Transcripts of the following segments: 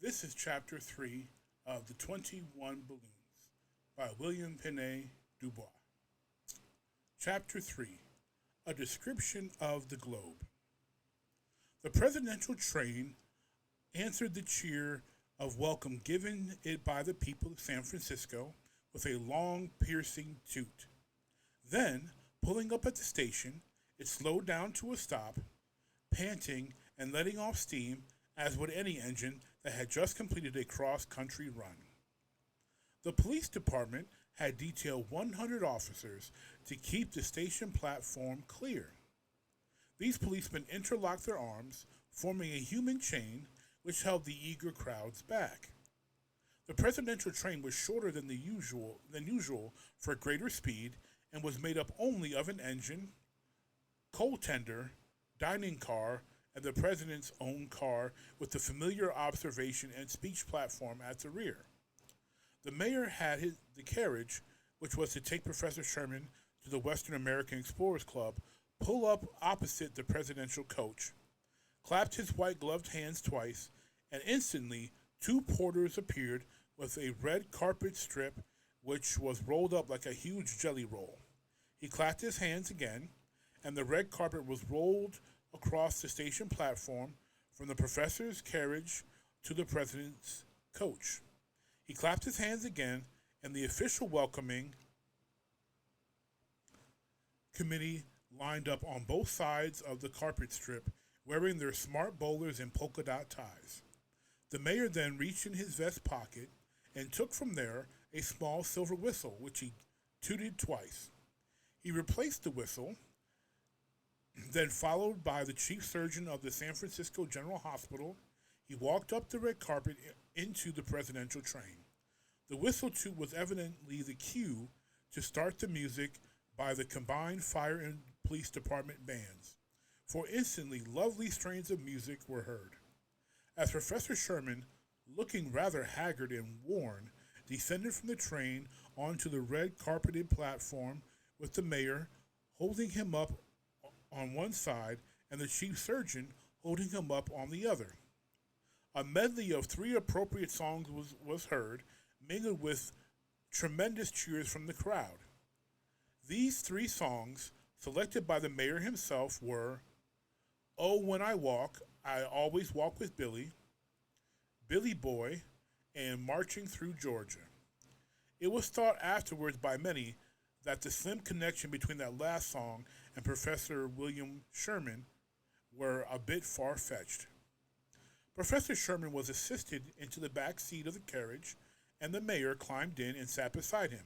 This is Chapter 3 of The 21 Balloons by William Pene Dubois. Chapter 3 A Description of the Globe. The presidential train answered the cheer of welcome given it by the people of San Francisco with a long, piercing toot. Then, pulling up at the station, it slowed down to a stop, panting and letting off steam as would any engine that had just completed a cross-country run. The police department had detailed 100 officers to keep the station platform clear. These policemen interlocked their arms, forming a human chain which held the eager crowds back. The presidential train was shorter than usual for greater speed and was made up only of an engine, coal tender, dining car, and the president's own car with the familiar observation and speech platform at the rear. The mayor had the carriage, which was to take Professor Sherman to the Western American Explorers Club, pull up opposite the presidential coach, clapped his white gloved hands twice, and instantly two porters appeared with a red carpet strip which was rolled up like a huge jelly roll. He clapped his hands again, and the red carpet was rolled across the station platform from the professor's carriage to the president's coach. He clapped his hands again, and the official welcoming committee lined up on both sides of the carpet strip, wearing their smart bowlers and polka dot ties. The mayor then reached in his vest pocket and took from there a small silver whistle, which he tooted twice. He replaced the whistle, then followed by the chief surgeon of the San Francisco General Hospital, he walked up the red carpet into the presidential train. The whistle toot was evidently the cue to start the music by the combined fire and police department bands, for instantly lovely strains of music were heard. As Professor Sherman, looking rather haggard and worn, descended from the train onto the red carpeted platform with the mayor holding him up on one side and the chief surgeon holding him up on the other. A medley of three appropriate songs was heard, mingled with tremendous cheers from the crowd. These three songs, selected by the mayor himself, were "Oh, When I Walk, I Always Walk with Billy," "Billy Boy," and "Marching Through Georgia." It was thought afterwards by many that the slim connection between that last song and Professor William Sherman were a bit far-fetched. Professor Sherman was assisted into the back seat of the carriage, and the mayor climbed in and sat beside him.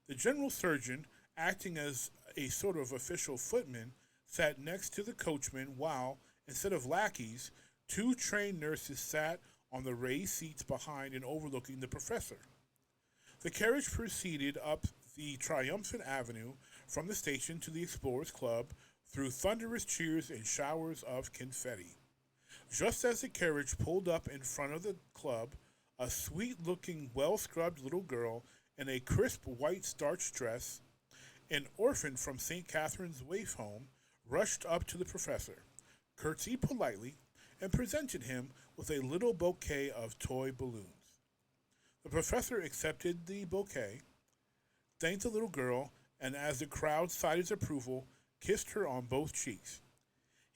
The general surgeon, acting as a sort of official footman, sat next to the coachman while, instead of lackeys, two trained nurses sat on the raised seats behind and overlooking the professor. The carriage proceeded up the triumphant avenue from the station to the Explorers Club through thunderous cheers and showers of confetti. Just as the carriage pulled up in front of the club, a sweet-looking, well-scrubbed little girl in a crisp white starched dress, an orphan from St. Catherine's Waif Home, rushed up to the professor, curtsied politely, and presented him with a little bouquet of toy balloons. The professor accepted the bouquet, thanked the little girl, and as the crowd sighed his approval, kissed her on both cheeks.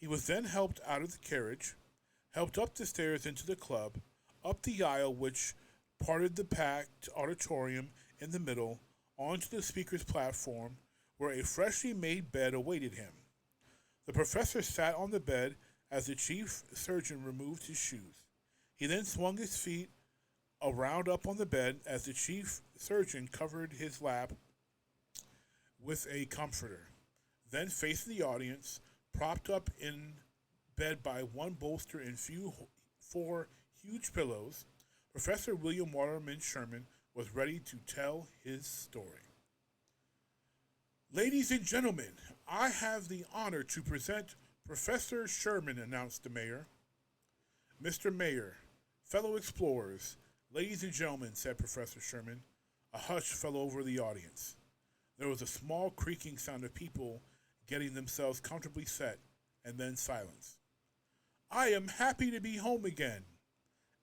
He was then helped out of the carriage, helped up the stairs into the club, up the aisle which parted the packed auditorium in the middle, onto the speaker's platform, where a freshly made bed awaited him. The professor sat on the bed as the chief surgeon removed his shoes. He then swung his feet around up on the bed as the chief surgeon covered his lap with a comforter. Then facing the audience, propped up in bed by one bolster and four huge pillows, Professor William Waterman Sherman was ready to tell his story. "Ladies and gentlemen, I have the honor to present Professor Sherman," announced the mayor. "Mr. Mayor, fellow explorers, ladies and gentlemen," said Professor Sherman. A hush fell over the audience. There was a small creaking sound of people getting themselves comfortably set, and then silence. "I am happy to be home again."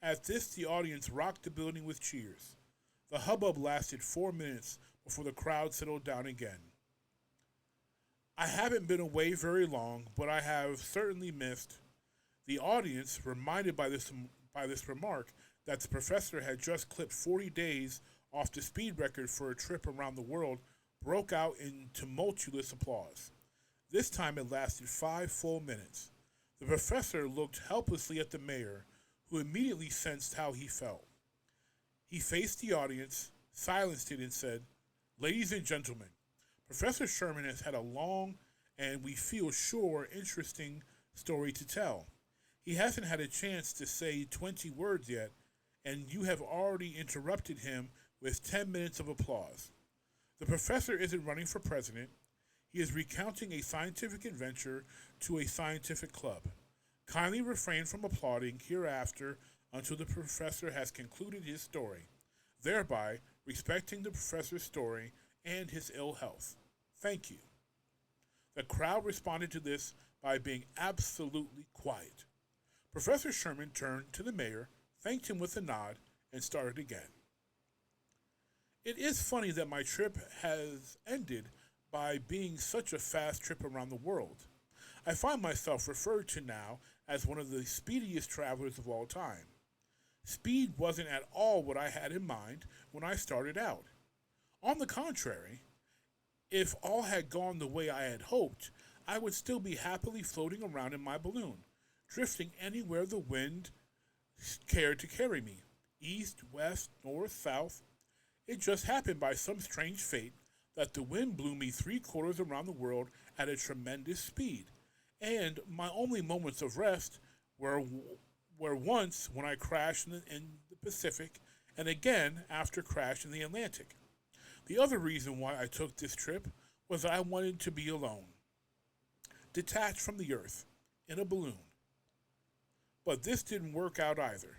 At this, the audience rocked the building with cheers. The hubbub lasted 4 minutes before the crowd settled down again. I haven't been away very long, but I have certainly missed. The audience, reminded by this remark that the professor had just clipped 40 days off the speed record for a trip around the world, broke out in tumultuous applause. This time it lasted 5 full minutes. The professor looked helplessly at the mayor, who immediately sensed how he felt. He faced the audience, silenced it, and said, "Ladies and gentlemen, Professor Sherman has had a long and we feel sure interesting story to tell. He hasn't had a chance to say 20 words yet, and you have already interrupted him with 10 minutes of applause. The professor isn't running for president. He is recounting a scientific adventure to a scientific club. Kindly refrain from applauding hereafter until the professor has concluded his story, thereby respecting the professor's story and his ill health. Thank you." The crowd responded to this by being absolutely quiet. Professor Sherman turned to the mayor, thanked him with a nod, and started again. It is funny that my trip has ended by being such a fast trip around the world. I find myself referred to now as one of the speediest travelers of all time. Speed wasn't at all what I had in mind when I started out. On the contrary, if all had gone the way I had hoped, I would still be happily floating around in my balloon, drifting anywhere the wind cared to carry me, east, west, north, south. It just happened by some strange fate that the wind blew me 3/4 around the world at a tremendous speed, and my only moments of rest were once when I crashed in the Pacific, and again after crash in the Atlantic. The other reason why I took this trip was that I wanted to be alone, detached from the earth, in a balloon. But this didn't work out either.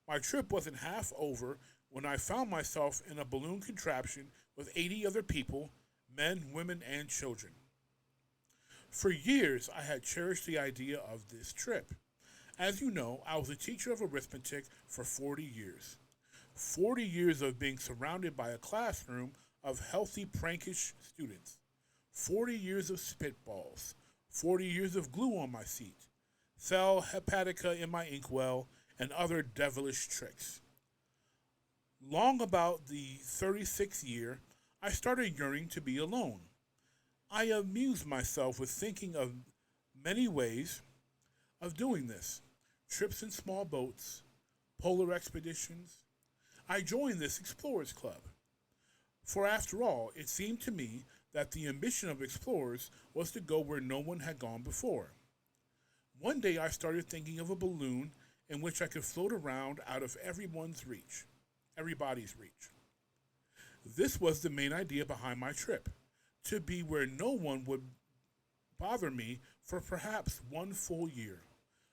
My trip wasn't half over when I found myself in a balloon contraption with 80 other people, men, women, and children. For years, I had cherished the idea of this trip. As you know, I was a teacher of arithmetic for 40 years. 40 years of being surrounded by a classroom of healthy, prankish students. 40 years of spitballs. 40 years of glue on my seat. Sal hepatica in my inkwell, and other devilish tricks. Long about the 36th year, I started yearning to be alone. I amused myself with thinking of many ways of doing this. Trips in small boats, polar expeditions. I joined this explorers club. For after all, it seemed to me that the ambition of explorers was to go where no one had gone before. One day I started thinking of a balloon in which I could float around out of everybody's reach. This was the main idea behind my trip, to be where no one would bother me for perhaps 1 full year,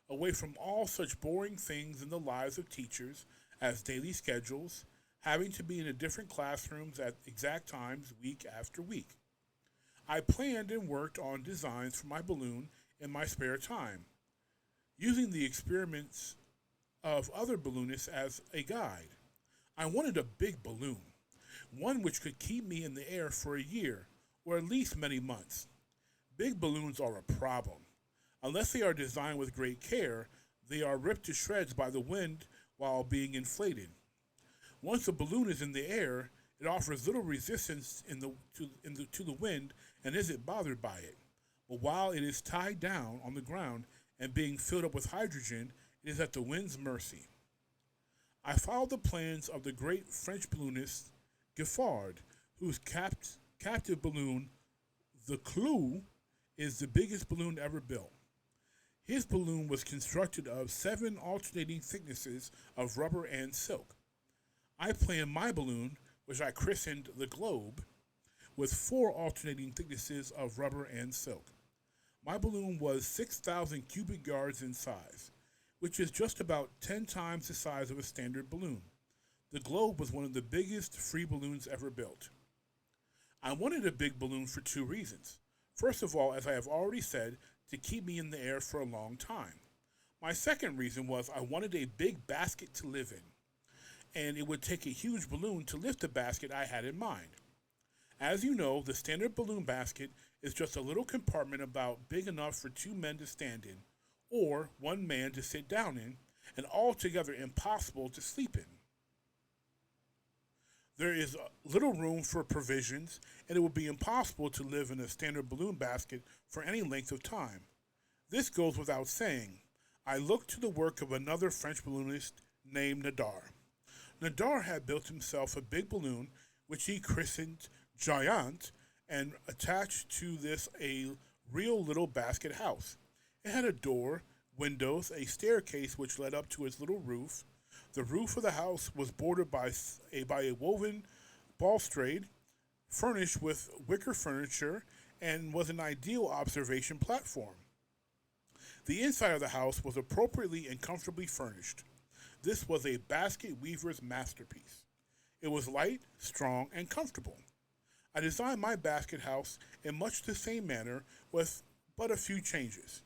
away from all such boring things in the lives of teachers as daily schedules, having to be in different classrooms at exact times week after week. I planned and worked on designs for my balloon in my spare time, using the experiments of other balloonists as a guide. I wanted a big balloon, one which could keep me in the air for a year, or at least many months. Big balloons are a problem. Unless they are designed with great care, they are ripped to shreds by the wind while being inflated. Once a balloon is in the air, it offers little resistance to the wind and isn't bothered by it. But while it is tied down on the ground and being filled up with hydrogen, it is at the wind's mercy. I followed the plans of the great French balloonist Giffard, whose captive balloon, the Clou, is the biggest balloon ever built. His balloon was constructed of 7 alternating thicknesses of rubber and silk. I planned my balloon, which I christened the Globe, with 4 alternating thicknesses of rubber and silk. My balloon was 6,000 cubic yards in size, which is just about 10 times the size of a standard balloon. The Globe was one of the biggest free balloons ever built. I wanted a big balloon for 2 reasons. First of all, as I have already said, to keep me in the air for a long time. My second reason was I wanted a big basket to live in, and it would take a huge balloon to lift the basket I had in mind. As you know, the standard balloon basket is just a little compartment about big enough for two men to stand in, or one man to sit down in, and altogether impossible to sleep in. There is little room for provisions, and it would be impossible to live in a standard balloon basket for any length of time. This goes without saying. I looked to the work of another French balloonist named Nadar. Nadar had built himself a big balloon, which he christened Giant, and attached to this a real little basket house. It had a door, windows, a staircase which led up to its little roof. The roof of the house was bordered by a woven balustrade, furnished with wicker furniture, and was an ideal observation platform. The inside of the house was appropriately and comfortably furnished. This was a basket weaver's masterpiece. It was light, strong, and comfortable. I designed my basket house in much the same manner with but a few changes.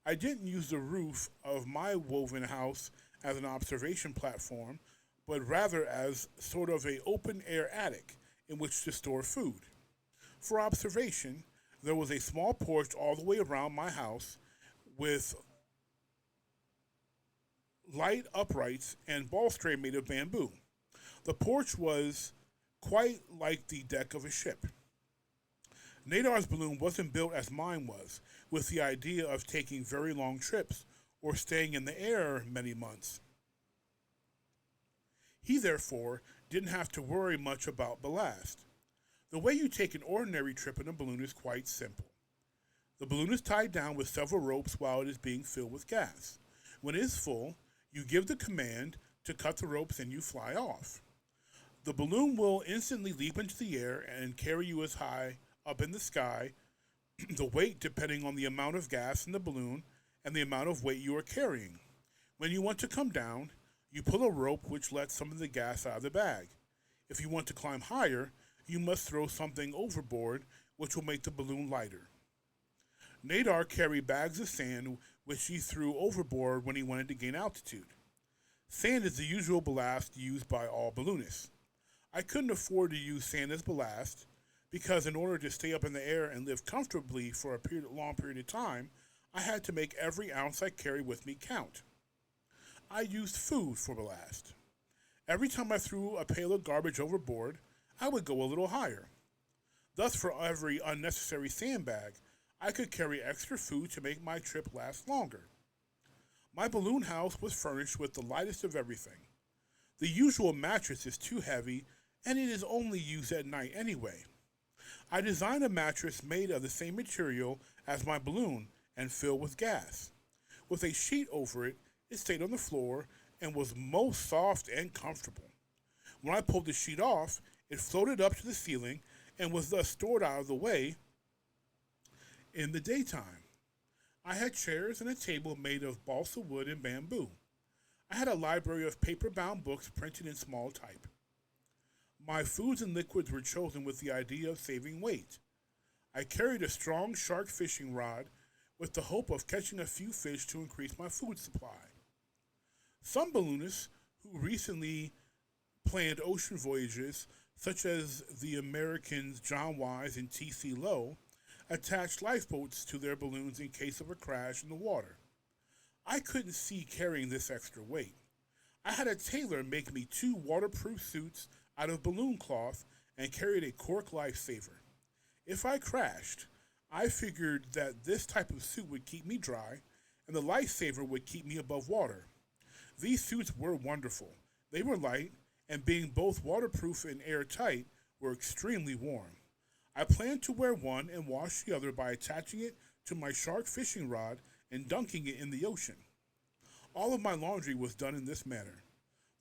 I didn't use the roof of my woven house as an observation platform, but rather as sort of a open air attic in which to store food. For observation, there was a small porch all the way around my house with light uprights and balustrade made of bamboo. The porch was quite like the deck of a ship. Nadar's balloon wasn't built as mine was, with the idea of taking very long trips or staying in the air many months. He therefore didn't have to worry much about ballast. The way you take an ordinary trip in a balloon is quite simple. The balloon is tied down with several ropes while it is being filled with gas. When it is full, you give the command to cut the ropes and you fly off. The balloon will instantly leap into the air and carry you as high up in the sky, the weight depending on the amount of gas in the balloon and the amount of weight you are carrying. When you want to come down, you pull a rope which lets some of the gas out of the bag. If you want to climb higher, you must throw something overboard which will make the balloon lighter. Nadar carried bags of sand which he threw overboard when he wanted to gain altitude. Sand is the usual ballast used by all balloonists. I couldn't afford to use sand as ballast because in order to stay up in the air and live comfortably for a long period of time, I had to make every ounce I carried with me count. I used food for ballast. Every time I threw a pail of garbage overboard, I would go a little higher. Thus, for every unnecessary sandbag, I could carry extra food to make my trip last longer. My balloon house was furnished with the lightest of everything. The usual mattress is too heavy, and it is only used at night anyway. I designed a mattress made of the same material as my balloon and filled with gas. With a sheet over it, it stayed on the floor and was most soft and comfortable. When I pulled the sheet off, it floated up to the ceiling and was thus stored out of the way in the daytime. I had chairs and a table made of balsa wood and bamboo. I had a library of paper-bound books printed in small type. My foods and liquids were chosen with the idea of saving weight. I carried a strong shark fishing rod with the hope of catching a few fish to increase my food supply. Some balloonists who recently planned ocean voyages, such as the Americans John Wise and T.C. Lowe, attached lifeboats to their balloons in case of a crash in the water. I couldn't see carrying this extra weight. I had a tailor make me 2 waterproof suits out of balloon cloth and carried a cork lifesaver. If I crashed, I figured that this type of suit would keep me dry and the lifesaver would keep me above water. These suits were wonderful. They were light and being both waterproof and airtight were extremely warm. I planned to wear one and wash the other by attaching it to my shark fishing rod and dunking it in the ocean. All of my laundry was done in this manner.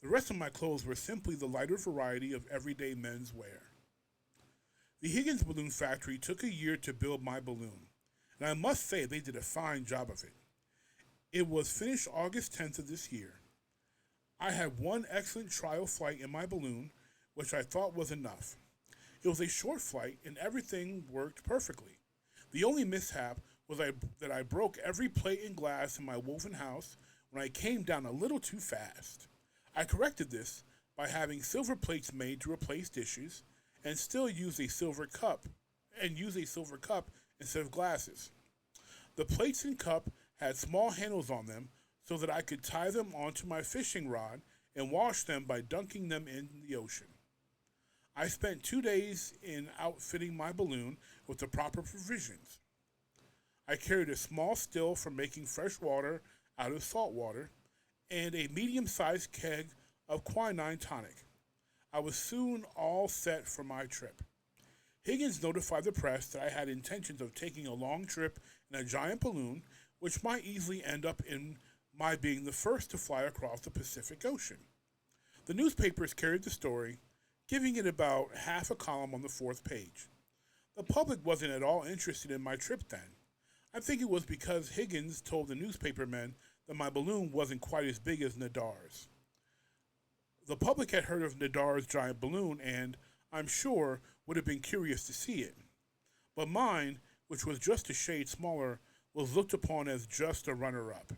The rest of my clothes were simply the lighter variety of everyday men's wear. The Higgins Balloon Factory took a year to build my balloon, and I must say they did a fine job of it. It was finished August 10th of this year. I had one excellent trial flight in my balloon, which I thought was enough. It was a short flight, and everything worked perfectly. The only mishap was that I broke every plate and glass in my woven house when I came down a little too fast. I corrected this by having silver plates made to replace dishes and still use a silver cup instead of glasses. The plates and cup had small handles on them so that I could tie them onto my fishing rod and wash them by dunking them in the ocean. I spent 2 days in outfitting my balloon with the proper provisions. I carried a small still for making fresh water out of salt water and a medium-sized keg of quinine tonic. I was soon all set for my trip. Higgins notified the press that I had intentions of taking a long trip in a giant balloon, which might easily end up in my being the first to fly across the Pacific Ocean. The newspapers carried the story, giving it about half a column on the fourth page. The public wasn't at all interested in my trip then. I think it was because Higgins told the newspapermen that my balloon wasn't quite as big as Nadar's. The public had heard of Nadar's giant balloon and, I'm sure, would have been curious to see it. But mine, which was just a shade smaller, was looked upon as just a runner-up.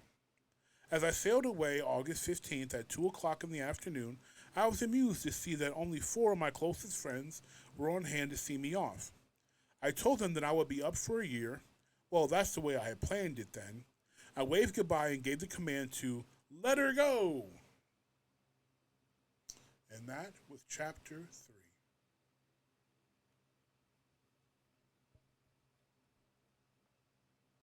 As I sailed away August 15th at 2 o'clock in the afternoon, I was amused to see that only 4 of my closest friends were on hand to see me off. I told them that I would be up for a year. Well, that's the way I had planned it then. I waved goodbye and gave the command to let her go. And that was chapter 3.